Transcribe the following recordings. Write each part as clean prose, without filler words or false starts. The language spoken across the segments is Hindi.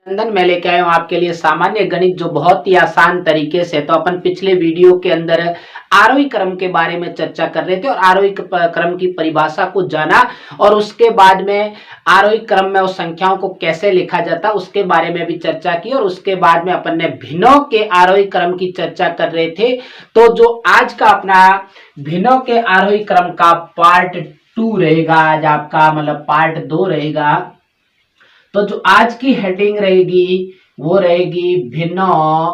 नंदन मैं लेके आया हूँ आपके लिए सामान्य गणित जो बहुत ही आसान तरीके से। तो अपन पिछले वीडियो के अंदर आरोही क्रम के बारे में चर्चा कर रहे थे और आरोही क्रम की परिभाषा को जाना और उसके बाद में आरोही क्रम में उस संख्याओं को कैसे लिखा जाता उसके बारे में भी चर्चा की और उसके बाद में अपन ने भिन्नों के आरोही क्रम की चर्चा कर रहे थे। तो जो आज का अपना भिन्नों के आरोही क्रम का पार्ट 2 रहेगा, आज आपका मतलब पार्ट 2 रहेगा। तो जो आज की हेडिंग रहेगी वो रहेगी भिन्नों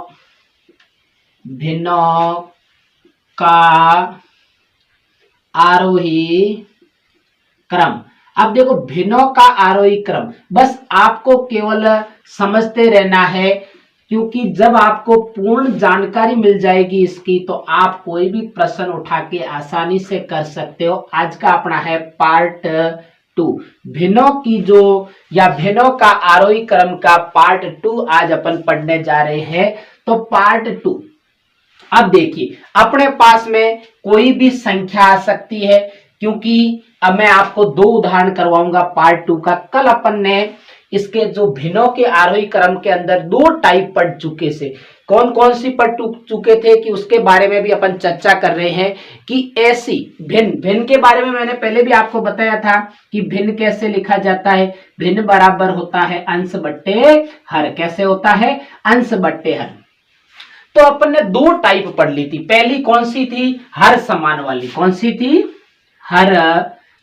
का आरोही क्रम। अब देखो भिन्नों का आरोही क्रम बस आपको केवल समझते रहना है, क्योंकि जब आपको पूर्ण जानकारी मिल जाएगी इसकी तो आप कोई भी प्रश्न उठा के आसानी से कर सकते हो। आज का अपना है पार्ट 2 भिन्नों की जो या भिन्नों का आरोही क्रम का पार्ट 2 आज अपन पढ़ने जा रहे हैं। तो पार्ट 2 अब देखिए अपने पास में कोई भी संख्या आ सकती है, क्योंकि अब मैं आपको 2 उदाहरण करवाऊंगा पार्ट 2 का। कल अपन ने इसके जो भिन्नों के आरोही क्रम के अंदर 2 टाइप पढ़ चुके से, कौन कौन सी पढ़ चुके थे कि उसके बारे में भी अपन चर्चा कर रहे हैं कि ऐसी भिन्न के बारे में मैंने पहले भी आपको बताया था कि भिन्न कैसे लिखा जाता है। भिन्न बराबर होता है अंश बट्टे हर। कैसे होता है? अंश बट्टे हर। तो अपन ने 2 टाइप पढ़ ली थी। पहली कौन सी थी? हर समान वाली। कौन सी थी? हर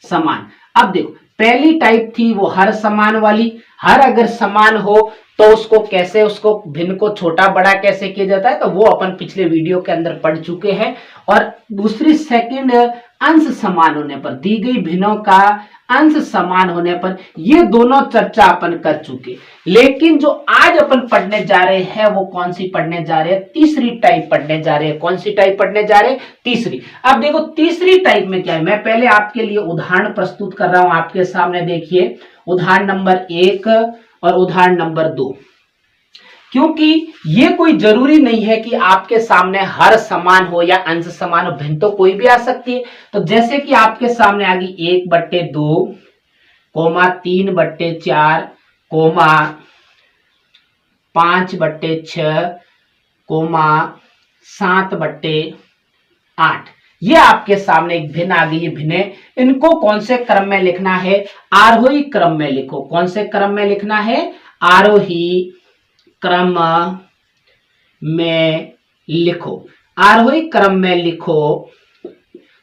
समान। अब देखो पहली टाइप थी वो हर समान वाली। हर अगर समान हो तो उसको कैसे, उसको भिन्न को छोटा बड़ा कैसे किया जाता है तो वो अपन पिछले वीडियो के अंदर पढ़ चुके हैं। और दूसरी सेकंड अंश समान होने पर, दी गई भिन्नों का अंश समान होने पर, ये दोनों चर्चा अपन कर चुके। लेकिन जो आज अपन पढ़ने जा रहे हैं वो कौन सी पढ़ने जा रहे हैं? तीसरी टाइप पढ़ने जा रहे हैं। कौन सी टाइप पढ़ने जा रहे हैं? तीसरी। अब देखो तीसरी टाइप में क्या है, मैं पहले आपके लिए उदाहरण प्रस्तुत कर रहा हूं आपके सामने। देखिए उदाहरण नंबर 1 और उदाहरण नंबर 2, क्योंकि ये कोई जरूरी नहीं है कि आपके सामने हर समान हो या अंश समान हो, भिन्न तो कोई भी आ सकती है। तो जैसे कि आपके सामने आ गई 1/2 कोमा 3/4 कोमा 5/6 कोमा 7/8, ये आपके सामने एक भिन्न आ गई है। भिन्न इनको कौन से क्रम में लिखना है? आरोही क्रम में लिखो। कौन से क्रम में लिखना है? आरोही क्रम में लिखो। आरोही क्रम में लिखो।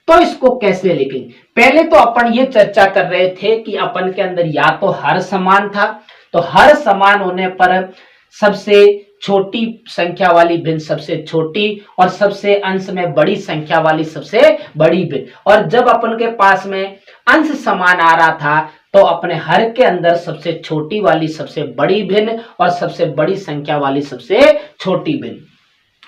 तो इसको कैसे लिखेंगे? पहले तो अपन ये चर्चा कर रहे थे कि अपन के अंदर या तो हर समान था, तो हर समान होने पर सबसे छोटी संख्या वाली भिन्न सबसे छोटी और सबसे अंश में बड़ी संख्या वाली सबसे बड़ी भिन्न। और जब अपन के पास में अंश समान आ रहा था तो अपने हर के अंदर सबसे छोटी वाली सबसे बड़ी भिन्न और सबसे बड़ी संख्या वाली सबसे छोटी भिन्न।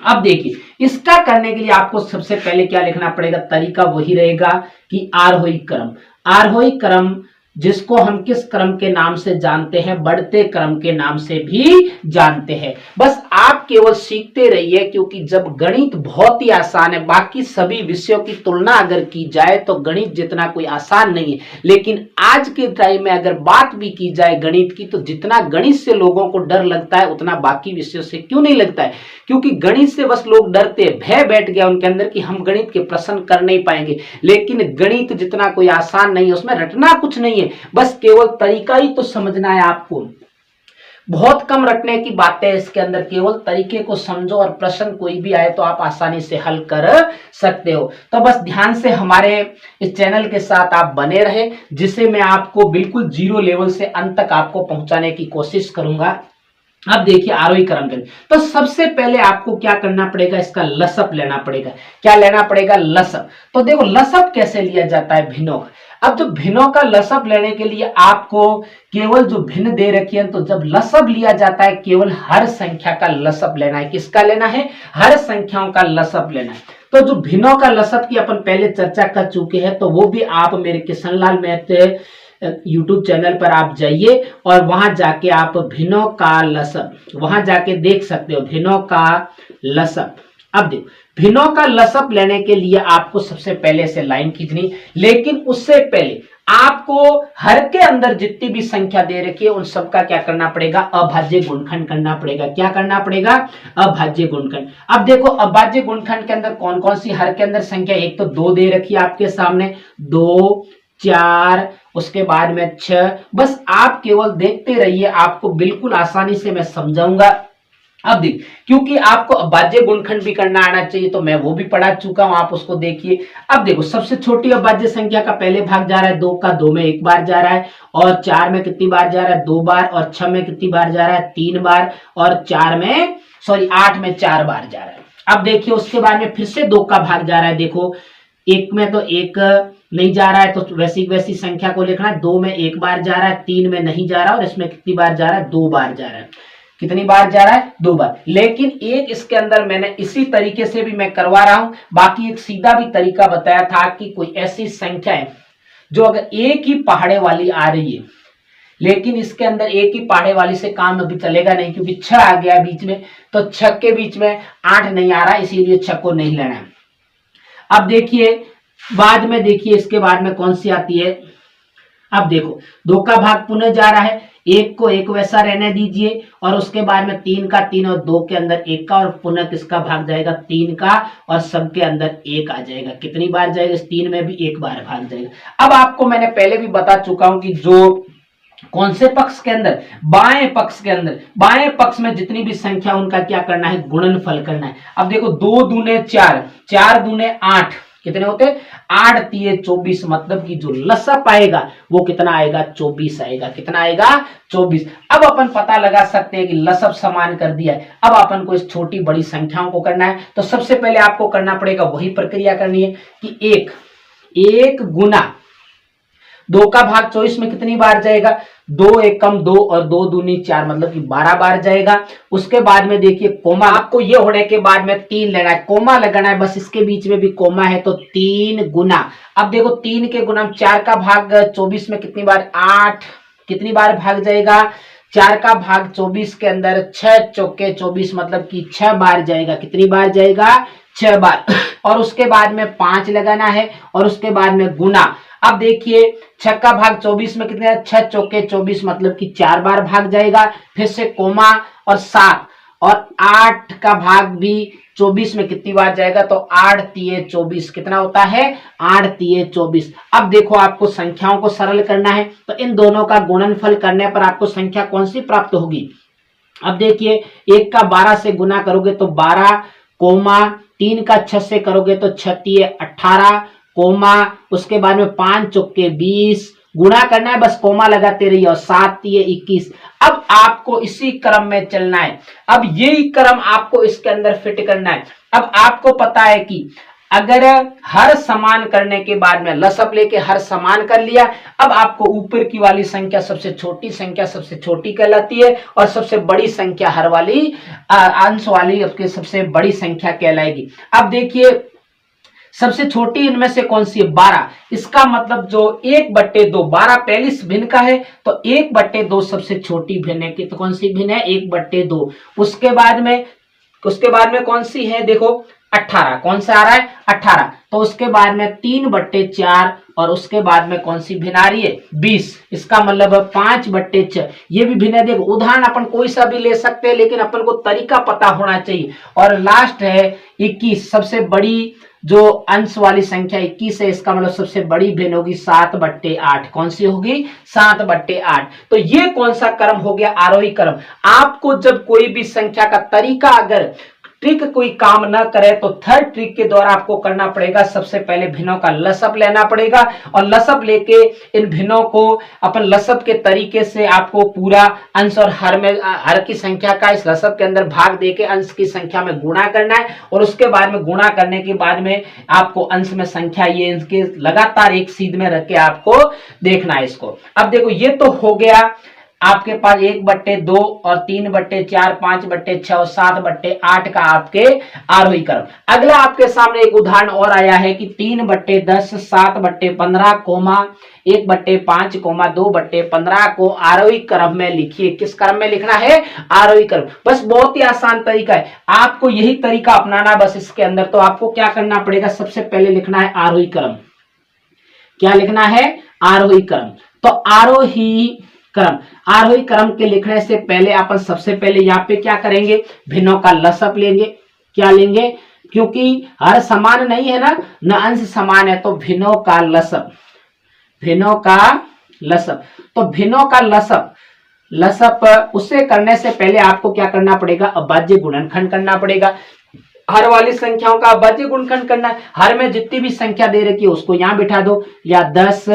अब देखिए इसका करने के लिए आपको सबसे पहले क्या लिखना पड़ेगा? तरीका वही रहेगा कि आरोही क्रम। आरोही क्रम जिसको हम किस क्रम के नाम से जानते हैं? बढ़ते क्रम के नाम से भी जानते हैं। बस आप केवल सीखते रहिए, क्योंकि जब गणित बहुत ही आसान है, बाकी सभी विषयों की तुलना अगर की जाए तो गणित जितना कोई आसान नहीं है। लेकिन आज के टाइम में अगर बात भी की जाए गणित की, तो जितना गणित से लोगों को डर लगता है उतना बाकी विषयों से क्यों नहीं लगता है? क्योंकि गणित से बस लोग डरते हैं, भय बैठ गया उनके अंदर कि हम गणित के प्रश्न कर नहीं पाएंगे। लेकिन गणित जितना कोई आसान नहीं है, उसमें रटना कुछ नहीं है, बस केवल तरीका ही तो समझना है आपको। बहुत कम रटने की बातें इसके अंदर, केवल तरीके को समझो और प्रश्न कोई भी आए तो आप आसानी से हल कर सकते हो। तो बस ध्यान से हमारे इस चैनल के साथ आप बने रहे, जिसे मैं आपको बिल्कुल 0 लेवल से अंत तक आपको पहुंचाने की कोशिश करूंगा। अब देखिए आरोही क्रम के, तो सबसे पहले आपको क्या करना पड़ेगा? इसका लसअप लेना पड़ेगा। क्या लेना पड़ेगा? लसअप। तो देखो लसअप कैसे लिया जाता है भिन्नों का। अब जो भिन्नों का लसअप लेने के लिए आपको केवल जो भिन्न दे रखी है, तो जब लसअप लिया जाता है केवल हर संख्या का लसअप लेना है। किसका लेना है? हर संख्याओं का लसअप लेना है। तो जो भिन्नों का लसअप की अपन पहले चर्चा कर चुके हैं, तो वो भी आप मेरे किशनलाल मैथ YouTube चैनल पर आप जाइए और वहां जाके आप भिन्नों का लसअप वहां जाके देख सकते हो। भिन्नों का लसअप। अब देखो भिन्नों का लसअप लेने के लिए आपको सबसे पहले से लाइन खींचनी, लेकिन उससे पहले आपको हर के अंदर जितनी भी संख्या दे रखी है उन सबका क्या करना पड़ेगा, अभाज्य गुणनखंड करना पड़ेगा। क्या करना पड़ेगा, अभाज्य गुणनखंड। अब देखो अभाज्य गुणनखंड के अंदर कौन कौन सी हर के अंदर संख्या, एक तो 2 दे रखी है आपके सामने, 2, 4, उसके बाद में 6। बस आप केवल देखते रहिए, आपको बिल्कुल आसानी से मैं समझाऊंगा। अब देख, क्योंकि आपको अभाज्य गुणनखंड भी करना आना चाहिए तो मैं वो भी पढ़ा चुका हूं, आप उसको देखिए। अब देखो सबसे छोटी अभाज्य संख्या का पहले भाग जा रहा है 2 का, 2 में 1 बार जा रहा है, और 4 में कितनी बार जा रहा है, 2 बार, और 6 में कितनी बार जा रहा है, 3 बार, और 8 में 4 बार जा रहा है। अब देखिए उसके बाद में फिर से 2 का भाग जा रहा है, देखो 1 में तो 1 नहीं जा रहा है तो वैसी संख्या को लिखना है, 2 में 1 बार जा रहा है, 3 में नहीं जा रहा, और इसमें कितनी बार जा रहा है, 2 बार जा रहा है। कितनी बार जा रहा है, 2 बार। लेकिन एक इसके अंदर मैंने इसी तरीके से भी मैं करवा रहा हूं, बाकी एक सीधा भी तरीका बताया था कि कोई ऐसी संख्या है जो अगर एक ही पहाड़े वाली आ रही है, लेकिन इसके अंदर एक ही पहाड़े वाली से काम अभी चलेगा नहीं, क्योंकि 6 आ गया बीच में, तो 6 के बीच में 8 नहीं आ रहा, इसीलिए 6 को नहीं लेना है। अब देखिए बाद में, देखिए इसके बाद में कौन सी आती है। अब देखो 2 का भाग पुनः जा रहा है, 1 को 1 वैसा रहने दीजिए, और उसके बाद में 3 का 3, और 2 के अंदर 1 का, और पुनः किसका भाग जाएगा, 3 का, और सबके अंदर 1 आ जाएगा। कितनी बार जाएगा, इस 3 में भी 1 बार भाग जाएगा। अब आपको मैंने पहले भी बता चुका हूं कि जो कौन से पक्ष के अंदर, बाएं पक्ष के अंदर, बाएं पक्ष में जितनी भी संख्या उनका क्या करना है, गुणनफल करना है। अब देखो 2 दूने 4, 4 दूने 8, कितने होते, 8 तिये 24, मतलब कि जो लसअप आएगा वो कितना आएगा, 24 आएगा। कितना आएगा, 24। अब अपन पता लगा सकते हैं कि लसअप समान कर दिया है। अब अपन को इस छोटी बड़ी संख्याओं को करना है, तो सबसे पहले आपको करना पड़ेगा वही प्रक्रिया करनी है कि 1 गुना 2 का भाग 24 में कितनी बार जाएगा, 2 एकम 2, और 2 दूनी 4, मतलब कि 12 बार जाएगा। उसके बाद में देखिए कोमा, आपको ये होने के बाद में 3 लेना है, कोमा लगाना है, बस इसके बीच में भी कोमा है, तो 3 गुना। अब देखो 3 के गुना 4 का भाग 24 में कितनी बार, 8, कितनी बार भाग जाएगा, 4 का भाग 24 के अंदर 6 चौके 24, मतलब कि 6 बार जाएगा। कितनी बार जाएगा, 6 बार। और उसके बाद में 5 लगाना है, और उसके बाद में गुना। अब देखिए 6 का भाग 24 में कितने, 6 चौके 24, मतलब कि 4 बार भाग जाएगा। फिर से कोमा, और 7, और 8 का भाग भी 24 में कितनी बार जाएगा, तो 8 तिये 24, कितना होता है, 8 तिये 24। अब देखो आपको संख्याओं को सरल करना है, तो इन दोनों का गुणनफल करने पर आपको संख्या कौन सी प्राप्त होगी। अब देखिए 1 का 12 से गुना करोगे तो 12, कोमा 3 का 6 से करोगे तो 6 तिये 18, कोमा, उसके बाद में 5 चौके 20, गुणा करना है, बस कोमा लगाते रहिए, और 7 तिये 21। अब आपको इसी क्रम में चलना है। अब यही क्रम आपको इसके अंदर फिट करना है। अब आपको पता है कि अगर हर समान करने के बाद में लसअप लेके हर समान कर लिया, अब आपको ऊपर की वाली संख्या सबसे छोटी संख्या सबसे छोटी कहलाती है, और सबसे बड़ी संख्या हर वाली अंश वाली आपकी सबसे बड़ी संख्या कहलाएगी। अब देखिए सबसे छोटी इनमें से कौन सी है, 12। इसका मतलब जो 1/2, 12 पहली भिन्न का है, तो 1/2 सबसे छोटी भिन्न है। तो कौन सी भिन्न है, 1/2। उसके बाद में कौन सी है, देखो 18, कौन सा आ रहा है, 18। तो उसके बाद में 3/4, और उसके बाद में कौन सी भिन्न आ रही है, 20। इसका मतलब 5/6, ये भी भिन्न है। देखो उदाहरण अपन कोई सा भी ले सकते हैं, लेकिन अपन को तरीका पता होना चाहिए। और लास्ट है 21, सबसे बड़ी जो अंश वाली संख्या 21 है, इसका मतलब सबसे बड़ी भिन्न होगी 7/8। कौन सी होगी, 7/8। तो ये कौन सा क्रम हो गया, आरोही क्रम। आपको जब कोई भी संख्या का तरीका अगर ट्रिक कोई काम ना करे, तो थर्ड ट्रिक के द्वारा आपको करना पड़ेगा, सबसे पहले भिन्नों का लसअप लेना पड़ेगा, और लसअप लेके इन भिन्नों को अपन लसअप के तरीके से आपको पूरा अंश और हर की संख्या का इस लसअप के अंदर भाग देके अंश की संख्या में गुणा करना है, और उसके बाद में गुणा करने के बाद में आपको अंश में संख्या ये इनके लगातार एक सीध में रख के आपको देखना है इसको। अब देखो ये तो हो गया आपके पास 1/2 और 3/4, 5/6 और 7/8 का आपके आरोही क्रम। अगला आपके सामने एक उदाहरण और आया है कि 3/10, 7/15, 1/5, 2/15 को आरोही क्रम में लिखिए। किस क्रम में लिखना है, आरोही क्रम। बस बहुत ही आसान तरीका है, आपको यही तरीका अपनाना बस इसके अंदर। तो आपको क्या करना पड़ेगा, सबसे पहले लिखना है आरोही क्रम। क्या लिखना है, आरोही क्रम। तो आरोही क्रम के लिखने से पहले अपन सबसे पहले यहाँ पे क्या करेंगे, भिन्नों का लसअप लेंगे। क्या लेंगे, क्योंकि हर समान नहीं है ना, न अंश समान है, तो भिन्नों का लसअप, भिन्नों का लसअप। तो भिन्नों का लसअप उससे करने से पहले आपको क्या करना पड़ेगा, अभाज्य गुणनखंड करना पड़ेगा। हर वाली संख्याओं का अभाज्य गुणनखंड करना है। हर में जितनी भी संख्या दे रखी है उसको यहां बिठा दो, या 10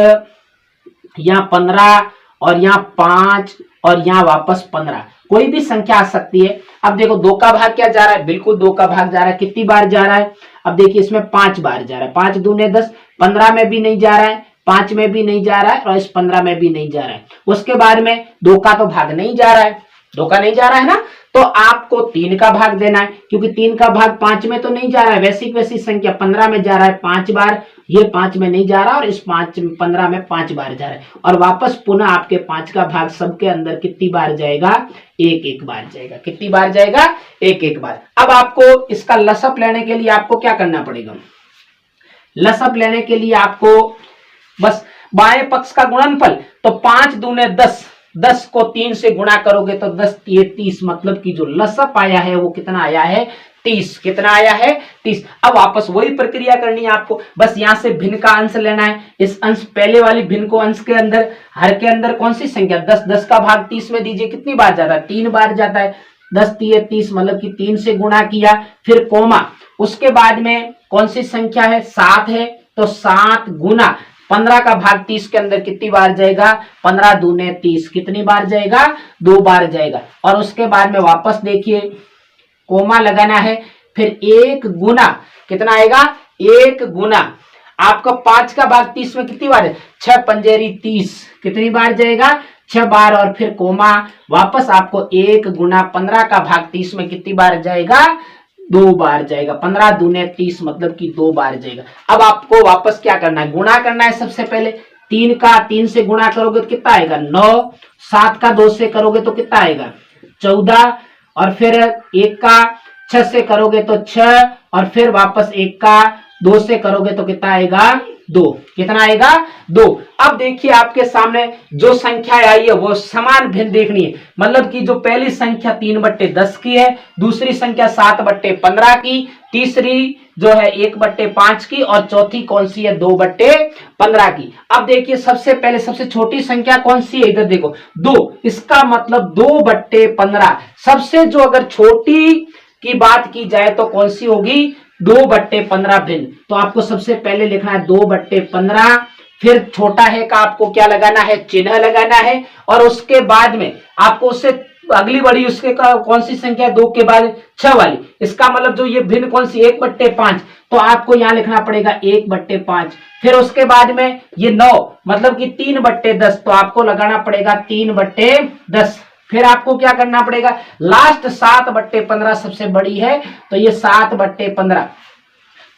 या 15 और यहाँ 5 और यहाँ वापस 15, कोई भी संख्या आ सकती है। अब देखो 2 का भाग क्या जा रहा है, बिल्कुल 2 का भाग जा रहा है। कितनी बार जा रहा है, अब देखिए इसमें 5 बार जा रहा है। 5 दूने 10, 15 में भी नहीं जा रहा है, 5 में भी नहीं जा रहा है और इस 15 में भी नहीं जा रहा है। उसके बाद में 2 का तो भाग नहीं जा रहा है, 2 का नहीं जा रहा है ना, तो आपको 3 का भाग देना है, क्योंकि 3 का भाग 5 में तो नहीं जा रहा है। वैसी संख्या 15 में जा रहा है 5 बार, ये 5 में नहीं जा रहा और इस 15 में 5 बार जा रहा है। और वापस पुनः आपके 5 का भाग सबके अंदर कितनी बार जाएगा, एक बार जाएगा। कितनी बार जाएगा, एक बार। अब आपको इसका लसअप लेने के लिए आपको क्या करना पड़ेगा, लसअप लेने के लिए आपको बस बाएं पक्ष का गुणनफल, तो 5 दूने 10, 10 को 3 से गुणा करोगे तो 10 ये 30, मतलब कि जो लसअप आया है वो कितना आया है, 30। कितना आया है, 30। अब वापस वही प्रक्रिया करनी है आपको, बस यहां से भिन्न का अंश लेना है। इस अंश पहले वाली भिन्न को अंश के अंदर, हर के अंदर कौन सी संख्या, 10, 10 का भाग 30 में दीजिए, कितनी बार जाता है, 3 बार जाता है। 10 3 30, मतलब कि 3 से गुणा किया, फिर कोमा, उसके बाद में कौन सी संख्या है, 7 है, तो 7 गुना 15 का भाग 30 के अंदर कितनी बार जाएगा, 15 दूने 30, कितनी बार जाएगा, 2 बार जाएगा। और उसके बाद में वापस देखिए कोमा लगाना है, फिर 1 गुना कितना आएगा, 1 गुना आपका 5 का भाग 30 में कितनी बार है, 6 पंजेरी 30, कितनी बार जाएगा, 6 बार। और फिर कोमा, वापस आपको 1 गुना 15 का भाग 30 में कितनी बार जाएगा, 2 बार जाएगा। 15 दूने 30, मतलब कि 2 बार जाएगा। अब आपको वापस क्या करना है, गुणा करना है। सबसे पहले 3 का 3 से गुणा करोगे तो कितना आएगा, 9। 7 का 2 से करोगे तो कितना आएगा, 14। और फिर 1 का 6 से करोगे तो 6, और फिर वापस 1 का 2 से करोगे तो कितना आएगा, 2। कितना आएगा, 2। अब देखिए आपके सामने जो संख्या आई है वो समान भिन्न देखनी है, मतलब कि जो पहली संख्या 3/10 की है, दूसरी संख्या 7/15 की, तीसरी जो है 1/5 की, और चौथी कौन सी है, 2/15 की। अब देखिए सबसे पहले सबसे छोटी संख्या कौन सी है, इधर देखो 2, इसका मतलब 2/15। सबसे जो अगर छोटी की बात की जाए तो कौन सी होगी, 2/15 भिन्न। तो आपको सबसे पहले लिखना है 2/15, फिर छोटा है का आपको क्या लगाना है, चिन्ह लगाना है। और उसके बाद में आपको उससे अगली बड़ी उसके कौन सी संख्या है, 2 के बाद 6 वाली, इसका मतलब जो ये भिन्न कौन सी, 1/5, तो आपको यहां लिखना पड़ेगा 1/5। फिर उसके बाद में ये 9, मतलब कि 3/10, तो आपको लगाना पड़ेगा 3/10। फिर आपको क्या करना पड़ेगा, लास्ट 7/15 सबसे बड़ी है, तो ये 7/15।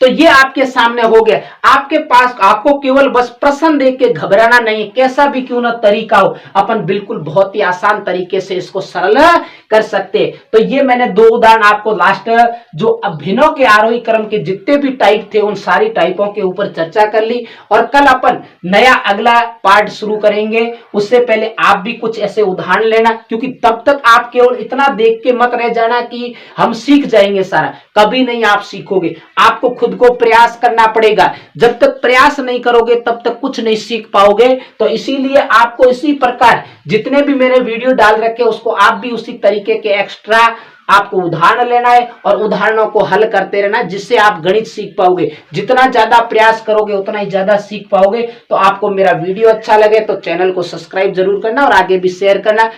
तो ये आपके सामने हो गया। आपके पास आपको केवल बस प्रश्न देख के घबराना नहीं, कैसा भी क्यों ना तरीका हो, अपन बिल्कुल बहुत ही आसान तरीके से इसको सरल कर सकते। तो ये मैंने 2 उदाहरण आपको लास्ट जो अभिनव के आरोही क्रम के जितने भी टाइप थे उन सारी टाइपों के ऊपर चर्चा कर ली। और कल अपन नया अगला पार्ट शुरू करेंगे। उससे पहले आप भी कुछ ऐसे उदाहरण लेना, क्योंकि तब तक आप केवल इतना देख के मत रह जाना कि हम सीख जाएंगे सारा, कभी नहीं आप सीखोगे। आपको खुद को प्रयास करना पड़ेगा। जब तक प्रयास नहीं करोगे तब तक कुछ नहीं सीख पाओगे। तो इसीलिए आपको इसी प्रकार जितने भी मेरे वीडियो डाल रखे उसको आप भी उसी तरीके के एक्स्ट्रा आपको उदाहरण लेना है और उदाहरणों को हल करते रहना, जिससे आप गणित सीख पाओगे। जितना ज्यादा प्रयास करोगे उतना ही ज्यादा सीख पाओगे। तो आपको मेरा वीडियो अच्छा लगे तो चैनल को सब्सक्राइब जरूर करना और आगे भी शेयर करना।